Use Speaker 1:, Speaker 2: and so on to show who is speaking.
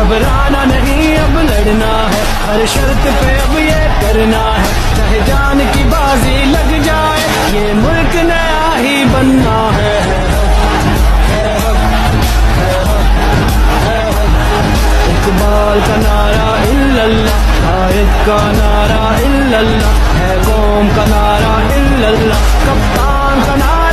Speaker 1: घबराना नहीं अब लड़ना है, हर शर्त पे अब ये करना है, चाहे जान की बाजी लग जाए, ये मुल्क नया ही बनना है। इकबाल का नारा इल्लल्लाह, आयत का नारा इल्लल्लाह, है कौम का नारा इल्लल्लाह, कप्तान का नारा